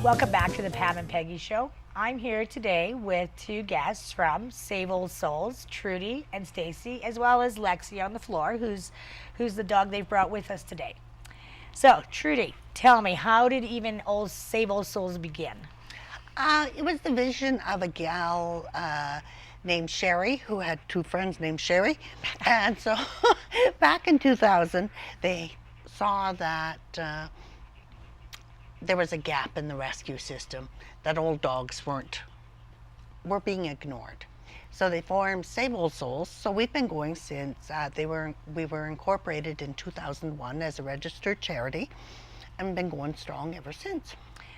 Welcome back to the Pam and Peggy Show. I'm here today with two guests from Save Old Souls, Trudy and Stacey, as well as Lexi on the floor, who's the dog they've brought with us today. So, Trudy, tell me, how did even Save Old Souls begin? It was the vision of a gal named Sherry, who had two friends named Sherry. And so back in 2000, they saw that there was a gap in the rescue system, that old dogs were being ignored. So they formed Save Old Souls. So we've been going since we were incorporated in 2001 as a registered charity, and been going strong ever since.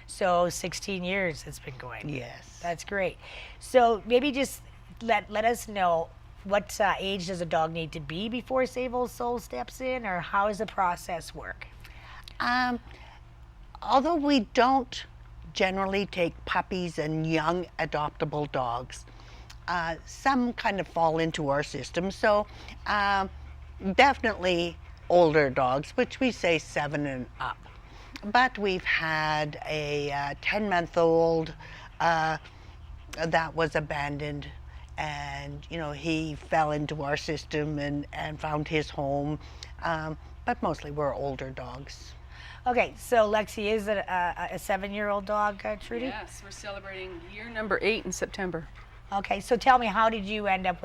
So 16 years it's been going. Yes. That's great. So maybe just let us know, what age does a dog need to be before Save Old Souls steps in, or how does the process work? Although we don't generally take puppies and young adoptable dogs, some kind of fall into our system. So definitely older dogs, which we say 7 and up. But we've had a 10-month-old that was abandoned, and he fell into our system and found his home. But mostly we're older dogs. Okay, so Lexi, is it a 7-year-old dog, Trudy? Yes, we're celebrating year number 8 in September. Okay, so tell me, how did you end up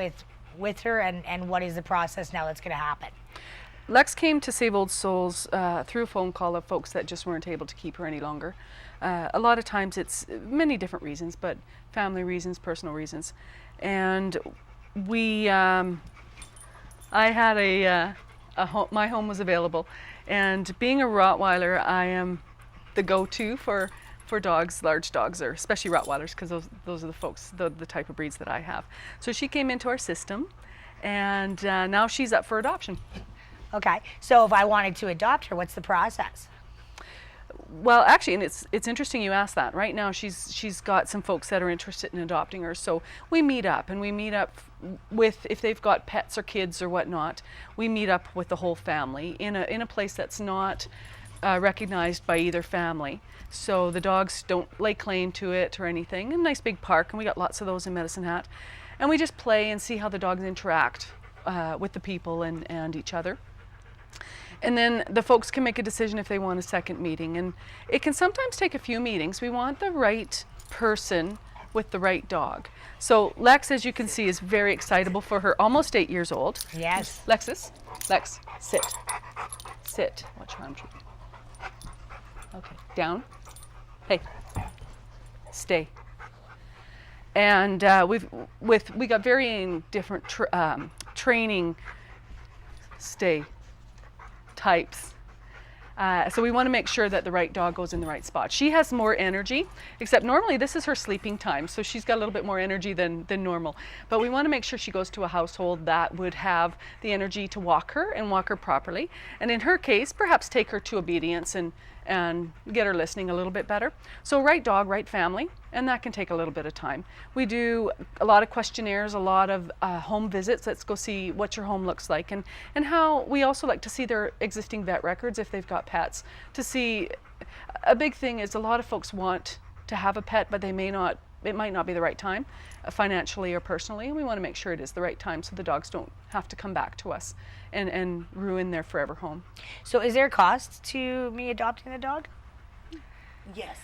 with her, and what is the process now that's going to happen? Lex came to Save Old Souls through a phone call of folks that just weren't able to keep her any longer. A lot of times it's many different reasons, but family reasons, personal reasons. And I had my home was available. And being a Rottweiler, I am the go-to for dogs, large dogs, or especially Rottweilers, because those are the folks, the type of breeds that I have. So she came into our system, and now she's up for adoption. Okay, so if I wanted to adopt her, what's the process? Well, actually, and it's interesting you asked that. Right now, she's got some folks that are interested in adopting her. So we meet up with, if they've got pets or kids or whatnot, we meet up with the whole family in a place that's not recognized by either family. So the dogs don't lay claim to it or anything. A nice big park, and we got lots of those in Medicine Hat. And we just play and see how the dogs interact with the people and each other. And then the folks can make a decision if they want a second meeting. And it can sometimes take a few meetings. We want the right person with the right dog. So Lex, as you can see, is very excitable for her almost 8 years old. Yes. Lex, sit. Sit. Watch your arm. Okay, down. Hey, stay. And we got varying different training types. So we want to make sure that the right dog goes in the right spot. She has more energy, except normally this is her sleeping time, so she's got a little bit more energy than normal. But we want to make sure she goes to a household that would have the energy to walk her and walk her properly. And in her case, perhaps take her to obedience and get her listening a little bit better. So right dog, right family, and that can take a little bit of time. We do a lot of questionnaires, a lot of home visits. Let's go see what your home looks like, and how we also like to see their existing vet records if they've got pets. To see, a big thing is a lot of folks want to have a pet, but it might not be the right time, financially or personally, and we want to make sure it is the right time so the dogs don't have to come back to us and ruin their forever home. So is there a cost to me adopting a dog? Yes.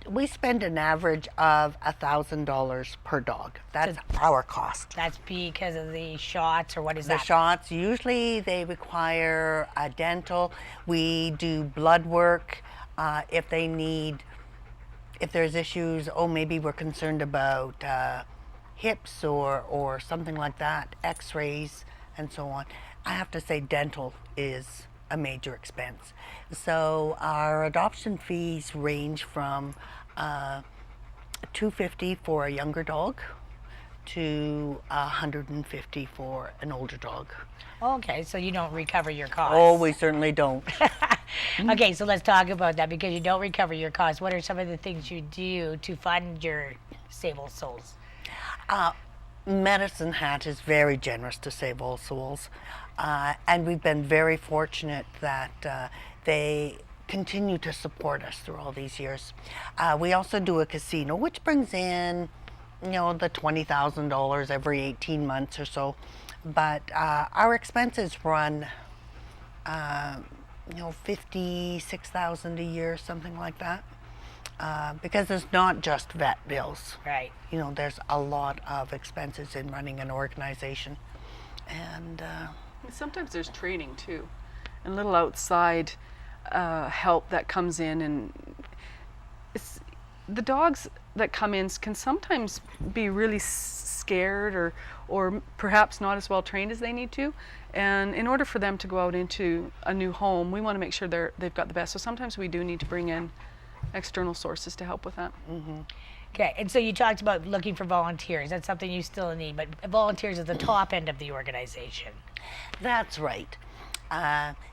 We spend an average of $1,000 per dog. That's our cost. That's because of the shots, or what is The that? shots, usually they require a dental. We do blood work if there's issues. Maybe we're concerned about hips or something like that, x-rays and so on. I have to say dental is a major expense. So our adoption fees range from $250 for a younger dog to $150 for an older dog. Okay, so you don't recover your costs. Oh, we certainly don't. Okay, so let's talk about that, because you don't recover your costs. What are some of the things you do to fund your Save Old Souls? Medicine Hat is very generous to Save Old Souls, and we've been very fortunate that they continue to support us through all these years. We also do a casino, which brings in, the $20,000 every 18 months or so. But our expenses run, $56,000 a year, something like that. Because it's not just vet bills. Right. There's a lot of expenses in running an organization. And sometimes there's training too, and little outside help that comes in, and the dogs that come in can sometimes be really scared or perhaps not as well trained as they need to, and in order for them to go out into a new home, we want to make sure they've got the best. So sometimes we do need to bring in external sources to help with that. Mm-hmm. Okay, and so you talked about looking for volunteers. That's something you still need, but volunteers at the top end of the organization. That's right.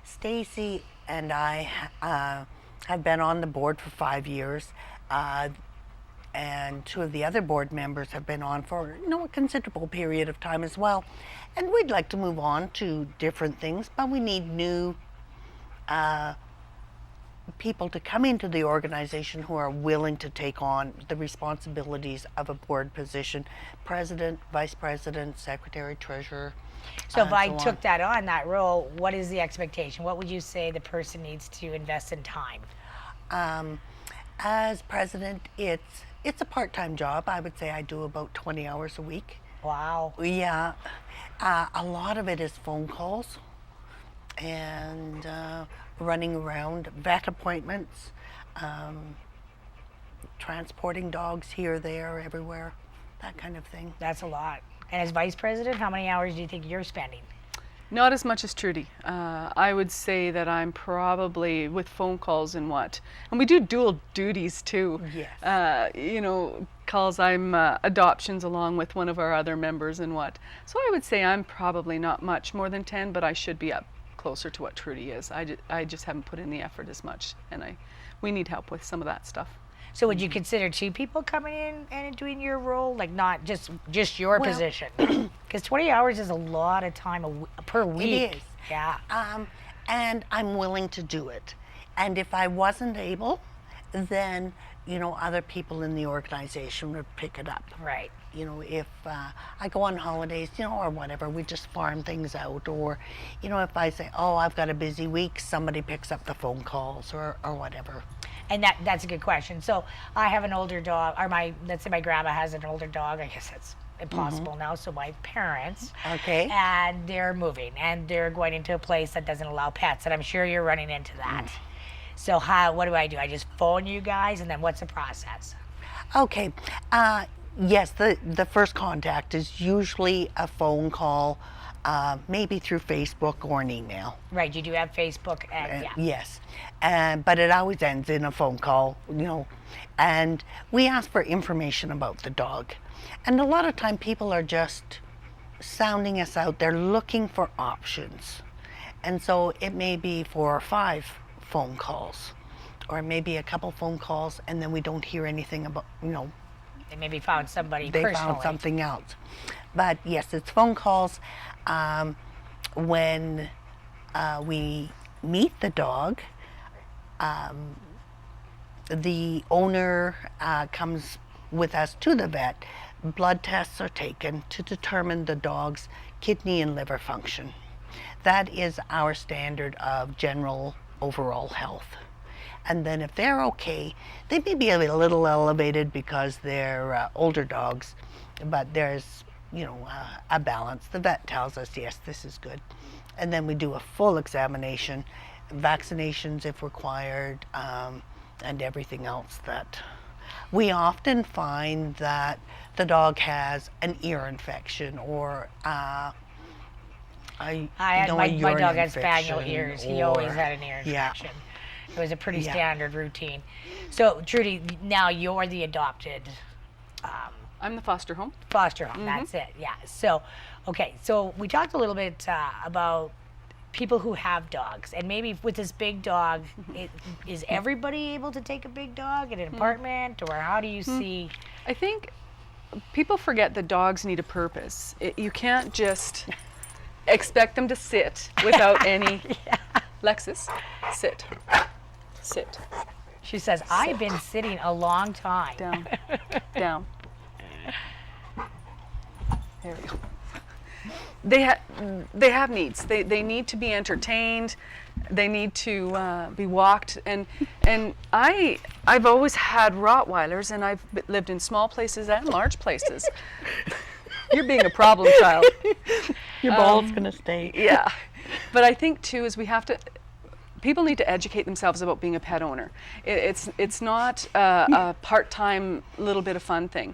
Stacey and I have been on the board for 5 years, and 2 of the other board members have been on for a considerable period of time as well. And we'd like to move on to different things, but we need new people to come into the organization who are willing to take on the responsibilities of a board position: president, vice president, secretary, treasurer. So if I so took on. that on, that role, what is the expectation? What would you say the person needs to invest in time? As president, it's a part-time job. I would say I do about 20 hours a week. Wow. Yeah, a lot of it is phone calls and running around, vet appointments, transporting dogs here, there, everywhere, that kind of thing. That's a lot. And as vice president, how many hours do you think you're spending? Not as much as Trudy. I would say that I'm probably, with phone calls and we do dual duties too. Yes. Calls, I'm adoptions along with one of our other members and So I would say I'm probably not much more than 10, but I should be up closer to what Trudy is. I just haven't put in the effort as much, and we need help with some of that stuff. So would you consider 2 people coming in and doing your role, like not just your Well, position? Because 20 hours is a lot of time per week. It is. Yeah. And I'm willing to do it. And if I wasn't able, then, other people in the organization would pick it up. Right. If I go on holidays, or whatever, we just farm things out. Or, if I say, oh, I've got a busy week, somebody picks up the phone calls or whatever. And that's a good question. So I have an older dog, or let's say my grandma has an older dog. I guess that's impossible now. So my parents, Okay. and they're moving, and they're going into a place that doesn't allow pets, and I'm sure you're running into that. So what do? I just phone you guys, and then what's the process? Okay. Yes, the first contact is usually a phone call, maybe through Facebook or an email. Right, you do have Facebook, and yeah. Yes, but it always ends in a phone call, and we ask for information about the dog. And a lot of time people are just sounding us out. They're looking for options. And so it may be 4 or 5 phone calls, or maybe a couple phone calls, and then we don't hear anything about, They maybe found somebody they personally. found something else. But yes, it's phone calls. When we meet the dog, the owner comes with us to the vet. Blood tests are taken to determine the dog's kidney and liver function. That is our standard of general overall health. And then if they're okay, they may be a little elevated because they're older dogs, but there's, a balance. The vet tells us, yes, this is good. And then we do a full examination, vaccinations if required, and everything else that. We often find that the dog has an ear infection or my dog had spaniel ears. He always had an ear Yeah. infection. It was a pretty Yeah. standard routine. So Trudy, now you're the adopted I'm the foster home. foster home. That's it. Yeah. So, okay. So we talked a little bit about people who have dogs, and maybe with this big dog, is everybody able to take a big dog in an apartment, or how do you see? I think people forget that dogs need a purpose. You can't just expect them to sit without any. Lexus, sit. Sit. She says, I've been sitting a long time. Down. Down. There we go. They have needs. They need to be entertained. They need to be walked. And I've always had Rottweilers, and I've lived in small places and large places. You're being a problem child. Your ball's gonna stay. Yeah. But I think too is we have to. People need to educate themselves about being a pet owner. It's not a part-time little bit of fun thing.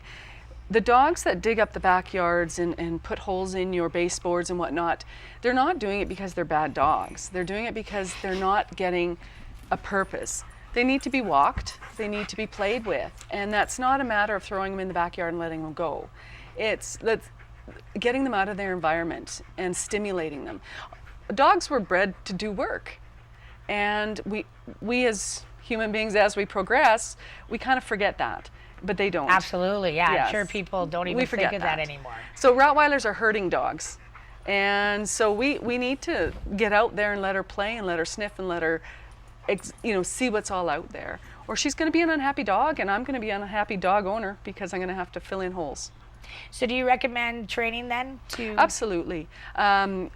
The dogs that dig up the backyards and put holes in your baseboards and whatnot, they're not doing it because they're bad dogs. They're doing it because they're not getting a purpose. They need to be walked, they need to be played with, and that's not a matter of throwing them in the backyard and letting them go. It's getting them out of their environment and stimulating them. Dogs were bred to do work, and we as human beings, as we progress, we kind of forget that. But they don't. Absolutely, yeah. Yes. I'm sure people don't even think of that anymore. So Rottweilers are herding dogs. And so we need to get out there and let her play and let her sniff and let her see what's all out there. Or she's going to be an unhappy dog, and I'm going to be an unhappy dog owner because I'm going to have to fill in holes. So do you recommend training then to? Absolutely.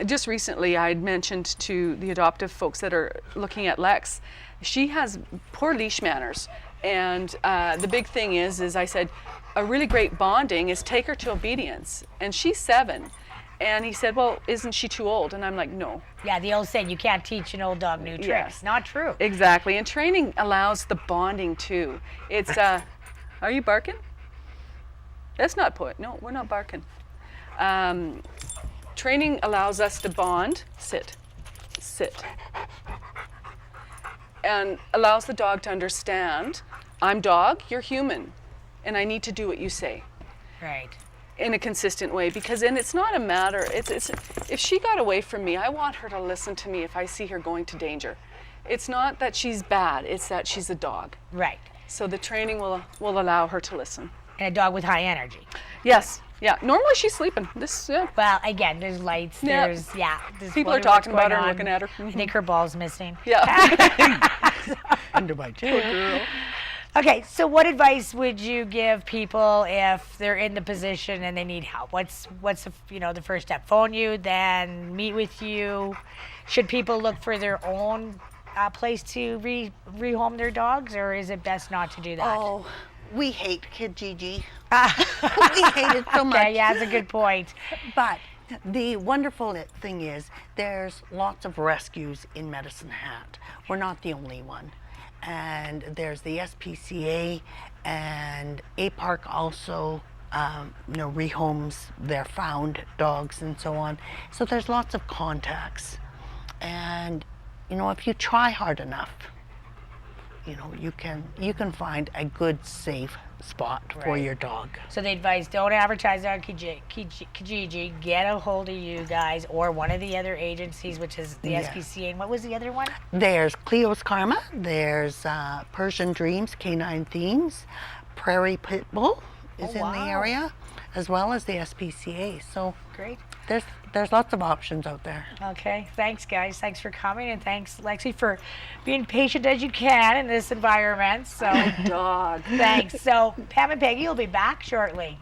Just recently I had mentioned to the adoptive folks that are looking at Lex, she has poor leash manners. And the big thing is I said, a really great bonding is take her to obedience. And she's 7. And he said, well, isn't she too old? And I'm like, no. Yeah, the old saying, you can't teach an old dog new tricks. Yes. Not true. Exactly. And training allows the bonding too. It's, are you barking? That's not no, we're not barking. Training allows us to bond. Sit. And allows the dog to understand, I'm dog, you're human, and I need to do what you say. Right. In a consistent way, because then it's not a matter, it's if she got away from me, I want her to listen to me if I see her going to danger. It's not that she's bad, it's that she's a dog. Right. So the training will allow her to listen. And a dog with high energy. Yes, yeah. Normally she's sleeping. Well, again, there's lights, Yeah. there's People are what's talking about going her and on. looking at her. I think her ball's missing. Yeah. Under my tail. Okay, so what advice would you give people if they're in the position and they need help? What's the first step? Phone you, then meet with you. Should people look for their own place to rehome their dogs, or is it best not to do that? Oh, we hate Kijiji. We hate it so much. Okay, yeah, that's a good point. But the wonderful thing is there's lots of rescues in Medicine Hat. We're not the only one. And there's the SPCA, and A-Park also rehomes their found dogs and so on. So there's lots of contacts. And if you try hard enough, you can find a good, safe spot for Right. your dog. So the advice, don't advertise on Kijiji. Get a hold of you guys or one of the other agencies, which is the Yeah. SPCA. And what was the other one? There's Cleo's Karma, there's Persian Dreams, K-9 Themes, Prairie Pitbull is in the wow. area, as well as the SPCA. So Great. there's lots of options out there. Okay, thanks guys. Thanks for coming, and thanks Lexi for being patient as you can in this environment. So Dog. thanks. So Pam and Peggy will be back shortly.